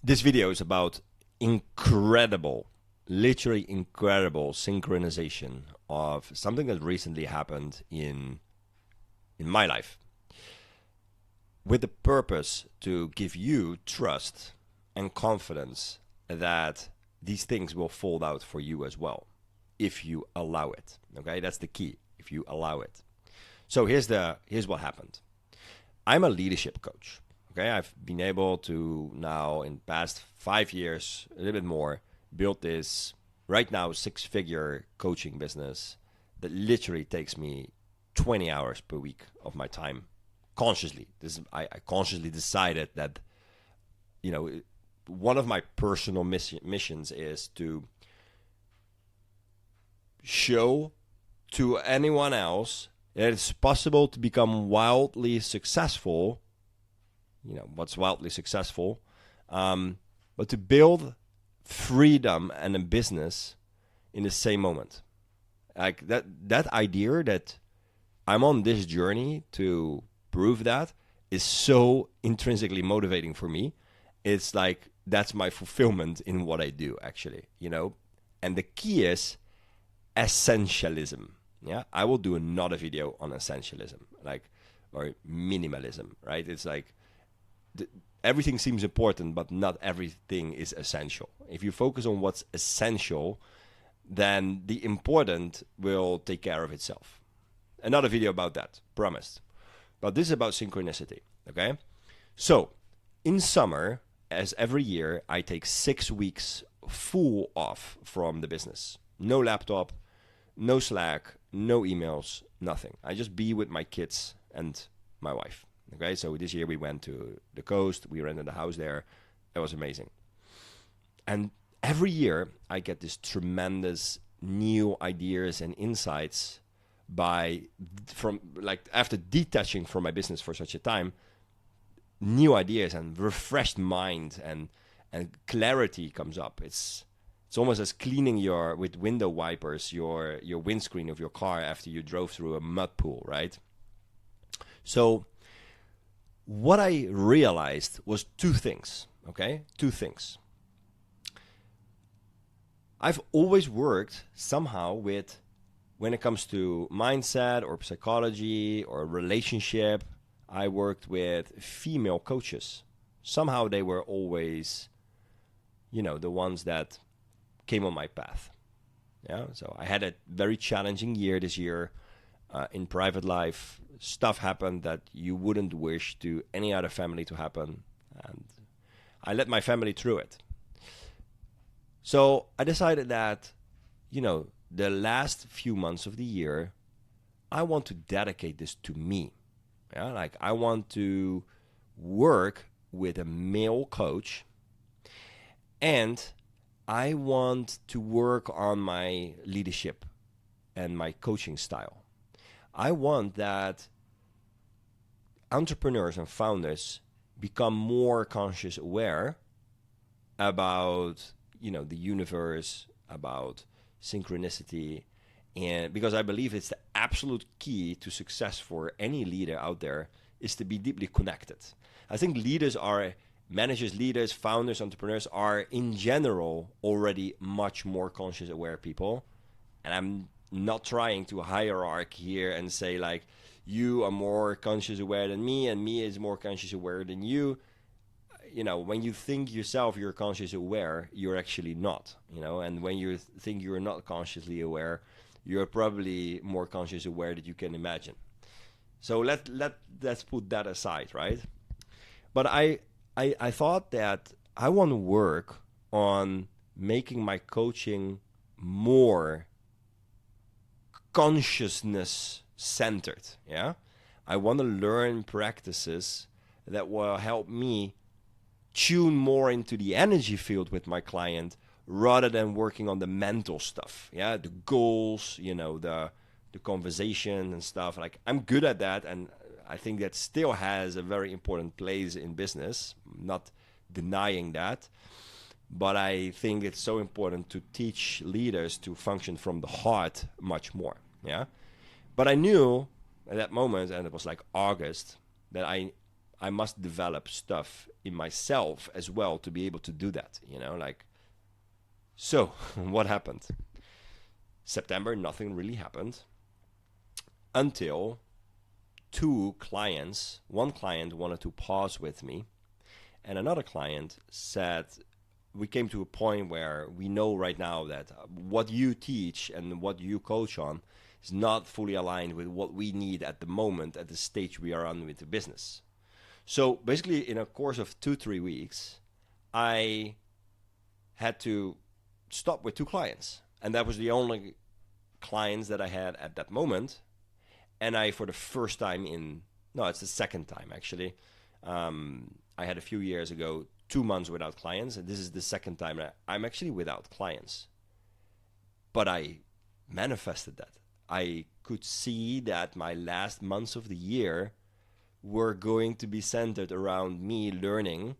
This video is about incredible, literally incredible synchronization of something that recently happened in my life, with the purpose to give you trust and confidence that these things will fold out for you as well, if you allow it. Okay, that's the key. If you allow it. So here's what happened. I'm a leadership coach. Okay, I've been able to now in past 5 years, a little bit more, build this right now 6-figure coaching business that literally takes me 20 hours per week of my time consciously. I consciously decided that, one of my personal missions is to show to anyone else that it's possible to become wildly successful. What's wildly successful, but to build freedom and a business in the same moment. Like that idea that I'm on this journey to prove that is so intrinsically motivating for me. It's like that's my fulfillment in what I do, actually, and the key is essentialism. Yeah, I will do another video on essentialism, or minimalism, right? It's like everything seems important, but not everything is essential. If you focus on what's essential, then the important will take care of itself. Another video about that, promised. But this is about synchronicity, okay? So, in summer, as every year, I take 6 weeks full off from the business. No laptop, no Slack, no emails, nothing. I just be with my kids and my wife. Okay, so this year we went to the coast. We rented a house there. It was amazing. And every year I get this tremendous new ideas and insights after detaching from my business for such a time, new ideas and refreshed mind and clarity comes up. It's almost as cleaning with window wipers your windscreen of your car after you drove through a mud pool, right? So what I realized was 2 things, okay? 2 things. I've always worked somehow with, when it comes to mindset or psychology or relationship, I worked with female coaches. Somehow they were always, the ones that came on my path. Yeah, so I had a very challenging year this year. In private life, stuff happened that you wouldn't wish to any other family to happen. And I led my family through it. So I decided that, the last few months of the year, I want to dedicate this to me. Yeah, I want to work with a male coach, and I want to work on my leadership and my coaching style. I want that entrepreneurs and founders become more conscious aware about, the universe, about synchronicity, and because I believe it's the absolute key to success for any leader out there is to be deeply connected. I think managers, leaders, founders, entrepreneurs are in general already much more conscious aware people. And I'm not trying to hierarchy here and say you are more conscious aware than me and me is more conscious aware than you. When you think yourself you're conscious aware, you're actually not, and when you think you're not consciously aware, you're probably more conscious aware than you can imagine. So let's put that aside, right? But I thought that I want to work on making my coaching more consciousness centered. Yeah, I want to learn practices that will help me tune more into the energy field with my client rather than working on the mental stuff. Yeah, the goals, the conversation and stuff. I'm good at that, and I think that still has a very important place in business. I'm not denying that. But I think it's so important to teach leaders to function from the heart much more. Yeah. But I knew at that moment, and it was August, that I I must develop stuff in myself as well to be able to do that, like. So what happened? September, nothing really happened until one client wanted to pause with me, and another client said, we came to a point where we know right now that what you teach and what you coach on is not fully aligned with what we need at the moment, at the stage we are on with the business. So basically, in a course of 2-3 weeks, I had to stop with 2 clients. And that was the only clients that I had at that moment. And I, for the first time it's the second time actually. I had a few years ago 2 months without clients, and this is the second time I'm actually without clients. But I manifested that. I could see that my last months of the year were going to be centered around me learning,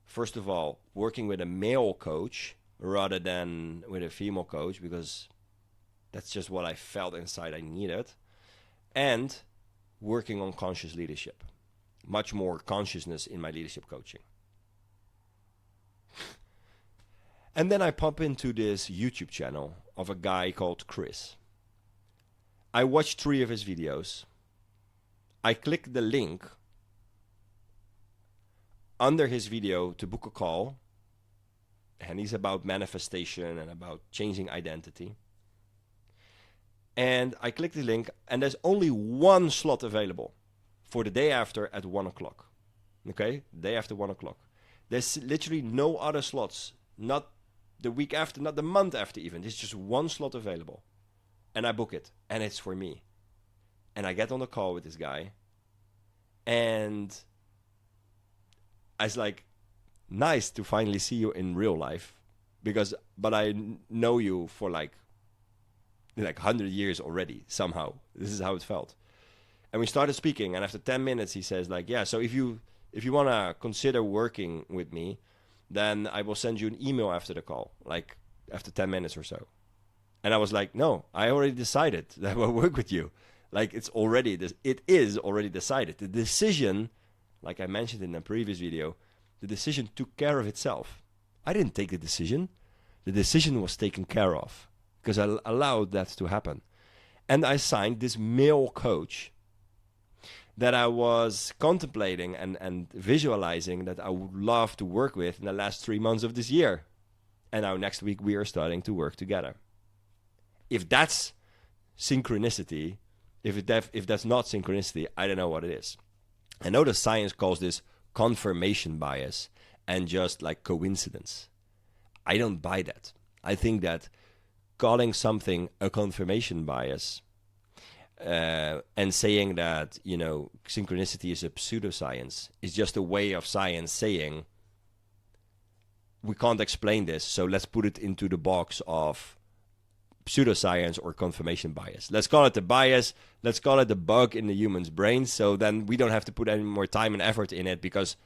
first of all, working with a male coach rather than with a female coach, because that's just what I felt inside I needed, and working on conscious leadership. Much more consciousness in my leadership coaching. And then I pop into this YouTube channel of a guy called Chris. I watched 3 of his videos. I clicked the link under his video to book a call. And he's about manifestation and about changing identity. And I clicked the link, and there's only 1 slot available for the day after at 1 o'clock. Okay? Day after 1 o'clock. There's literally no other slots. Not the week after, not the month after even. There's just 1 slot available. And I book it. And it's for me. And I get on the call with this guy. And I was like, nice to finally see you in real life. But I know you for like 100 years already, somehow. This is how it felt. And we started speaking, and after 10 minutes, he says, like, yeah, so if you want to consider working with me, then I will send you an email after the call, like after 10 minutes or so. And I was like, no, I already decided that I will work with you. Like, it is already decided. The decision, like I mentioned in a previous video, the decision took care of itself. I didn't take the decision. The decision was taken care of because I allowed that to happen. And I signed this male coach that I was contemplating and visualizing that I would love to work with in the last 3 months of this year. And now next week we are starting to work together. If that's synchronicity, if that's not synchronicity, I don't know what it is. I know the science calls this confirmation bias and just like coincidence. I don't buy that. I think that calling something a confirmation bias and saying that, synchronicity is a pseudoscience is just a way of science saying we can't explain this, so let's put it into the box of pseudoscience or confirmation bias. Let's call it the bias. Let's call it the bug in the human's brain, so then we don't have to put any more time and effort in it because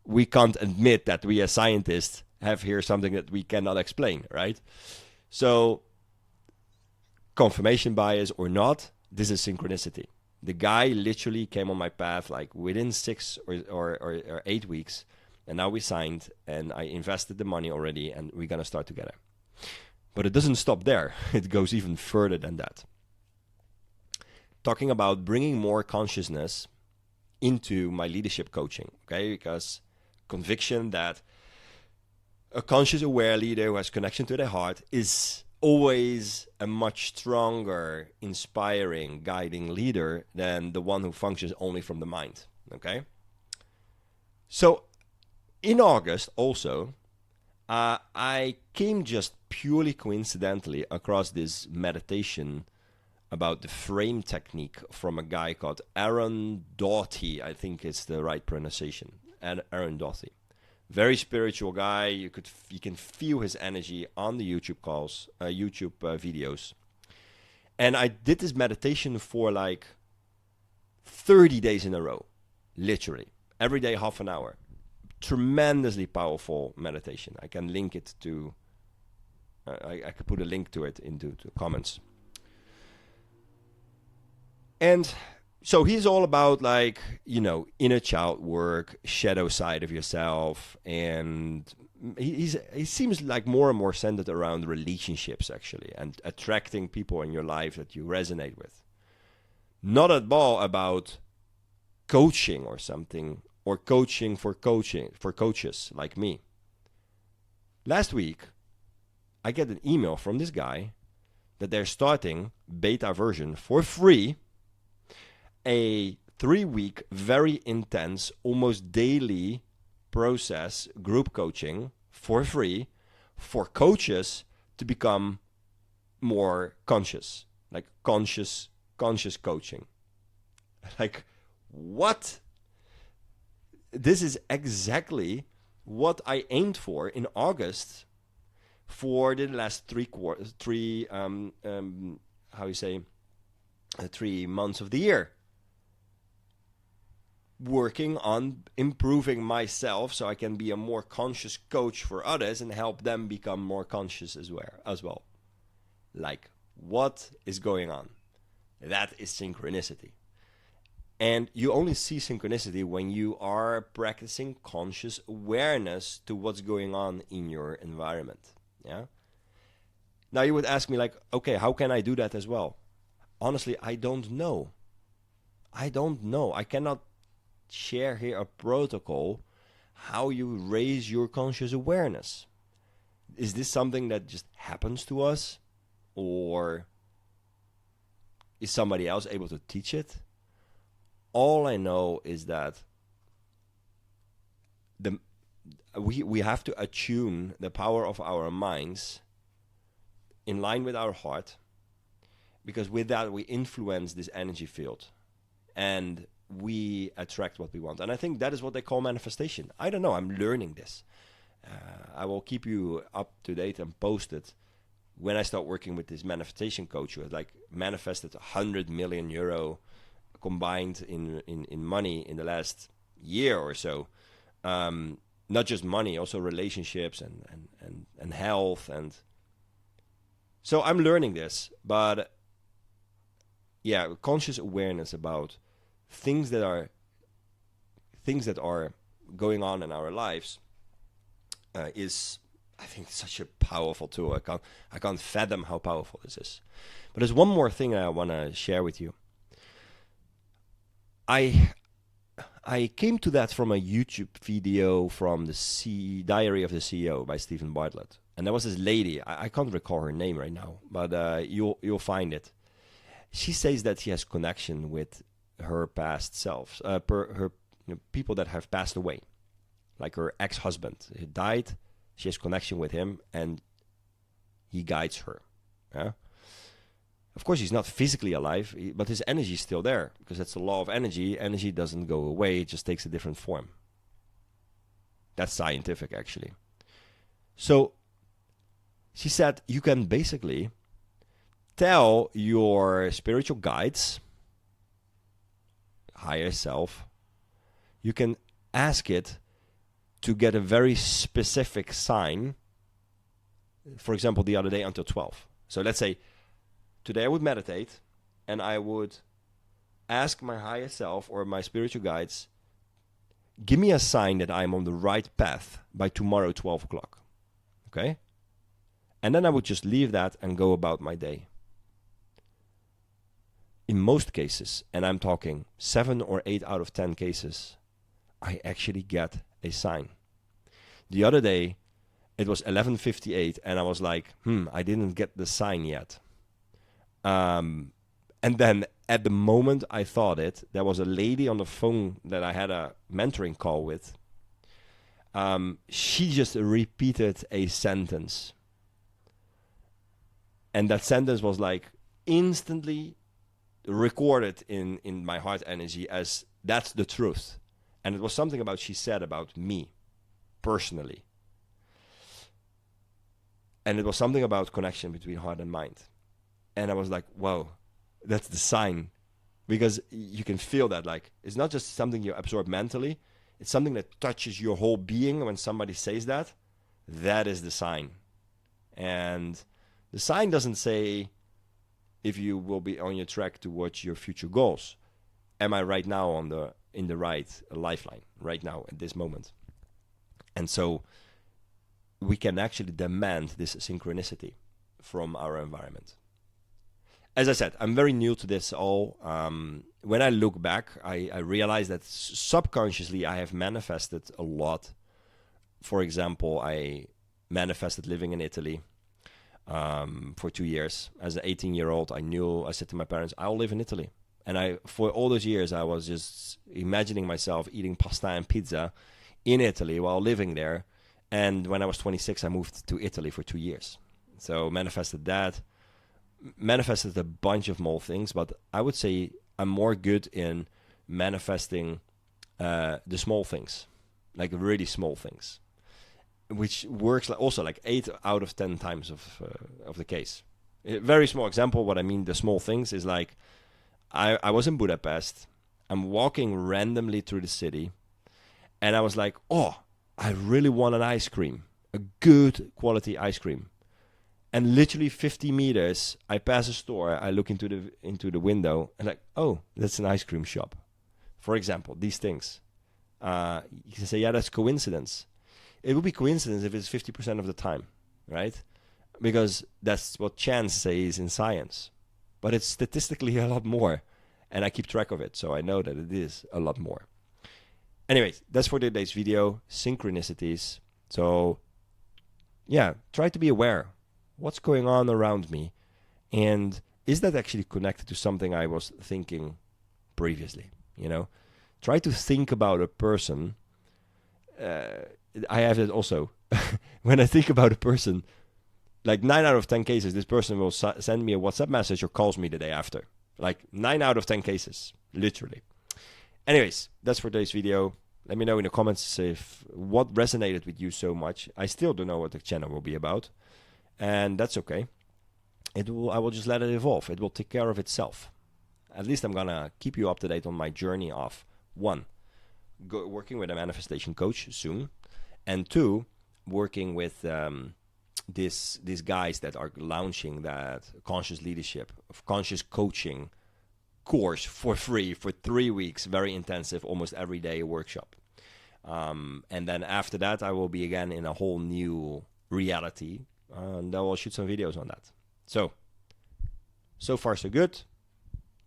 we can't admit that we as scientists have here something that we cannot explain, right? So confirmation bias or not, this is synchronicity. The guy literally came on my path like within 6 or 8 weeks, and now we signed and I invested the money already and we're going to start together. But it doesn't stop there. It goes even further than that. Talking about bringing more consciousness into my leadership coaching, okay? Because conviction that a conscious aware leader who has connection to their heart is always a much stronger, inspiring, guiding leader than the one who functions only from the mind, okay? So in August also, I came just purely coincidentally across this meditation about the frame technique from a guy called Aaron Doughty. I think it's the right pronunciation. Aaron Doughty. Very spiritual guy. You can feel his energy on the YouTube calls, YouTube videos. And I did this meditation for like 30 days in a row, literally. Every day, half an hour. Tremendously powerful meditation. I can link it to, I could put a link to it into the comments. And So he's all about like, inner child work, shadow side of yourself, and he seems like more and more centered around relationships actually, and attracting people in your life that you resonate with. Not at all about coaching or something, or coaching for coaches like me. Last week, I get an email from this guy that they're starting beta version for free, a 3-week, very intense, almost daily process, group coaching for free for coaches to become more conscious, like conscious coaching. Like, what? This is exactly what I aimed for in August for the last 3 months of the year. Working on improving myself so I can be a more conscious coach for others and help them become more conscious as well. Like, what is going on? That is synchronicity. And you only see synchronicity when you are practicing conscious awareness to what's going on in your environment. Yeah. Now you would ask me like, okay, how can I do that as well? Honestly, I don't know. I cannot share here a protocol how you raise your conscious awareness. Is this something that just happens to us, or is somebody else able to teach it? All I know is that we have to attune the power of our minds in line with our heart, because with that we influence this energy field and we attract what we want. And I think that is what they call manifestation. I don't know, I'm learning this. I will keep you up to date and posted when I start working with this manifestation coach who has like manifested 100 million euro combined in money in the last year or so. Not just money, also relationships and health. And so I'm learning this, but yeah, conscious awareness about things that are going on in our lives is, I think, such a powerful tool. I can't fathom how powerful this is. But there's one more thing I want to share with you. I came to that from a YouTube video from the Diary of the CEO by Stephen Bartlett. And there was this lady, I can't recall her name right now, but you'll find it. She says that she has connection with her past selves, people that have passed away, like her ex-husband. He died, she has connection with him, and he guides her. Yeah? Of course, he's not physically alive, but his energy is still there, because that's the law of energy. Energy doesn't go away, it just takes a different form. That's scientific, actually. So she said you can basically tell your spiritual guides, higher self, you can ask it to get a very specific sign. For example, the other day until 12. So let's say today I would meditate and I would ask my higher self or my spiritual guides, give me a sign that I'm on the right path by tomorrow 12 o'clock. Okay? And then I would just leave that and go about my day. In most cases, and I'm talking 7 or 8 out of 10 cases, I actually get a sign. The other day, it was 11:58, and I was like, I didn't get the sign yet. And then at the moment I thought it, there was a lady on the phone that I had a mentoring call with. She just repeated a sentence. And that sentence was like instantly recorded in my heart energy as that's the truth. And it was something about she said about me personally. And it was something about connection between heart and mind. And I was like, whoa, that's the sign. Because you can feel that, like, it's not just something you absorb mentally. It's something that touches your whole being when somebody says that. That is the sign. And the sign doesn't say if you will be on your track towards your future goals. am I right now in the right lifeline right now at this moment? And so we can actually demand this synchronicity from our environment. As I said, I'm very new to this all. When I look back, I realize that subconsciously I have manifested a lot. For example, I manifested living in Italy for 2 years. As an 18-year-old, I said to my parents, I'll live in Italy. And for all those years, I was just imagining myself eating pasta and pizza in Italy while living there. And when I was 26, I moved to Italy for 2 years. So manifested that. Manifested a bunch of more things, but I would say I'm more good in manifesting the small things, like really small things, which works also like 8 out of 10 times of the case. A very small example. What I mean, the small things is like I was in Budapest. I'm walking randomly through the city, and I was like, oh, I really want an ice cream, a good quality ice cream. And literally 50 meters, I pass a store, I look into the window, and like, oh, that's an ice cream shop. For example, these things. You can say, yeah, that's coincidence. It would be coincidence if it's 50% of the time, right? Because that's what chance says in science. But it's statistically a lot more. And I keep track of it, so I know that it is a lot more. Anyways, that's for today's video, synchronicities. So, yeah, try to be aware. What's going on around me? And is that actually connected to something I was thinking previously? You know, try to think about a person. I have it also. When I think about a person, like 9 out of 10 cases, this person will send me a WhatsApp message or calls me the day after. Like 9 out of 10 cases, literally. Anyways, that's for today's video. Let me know in the comments if what resonated with you so much. I still don't know what the channel will be about. And that's okay. I will just let it evolve. It will take care of itself. At least I'm going to keep you up to date on my journey of 1, working with a manifestation coach soon. And 2, working with these guys that are launching that conscious leadership, conscious coaching course for free for 3 weeks. Very intensive, almost every day workshop. And then after that, I will be again in a whole new reality. And I will shoot some videos on that. So far so good.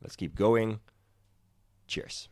Let's keep going. Cheers.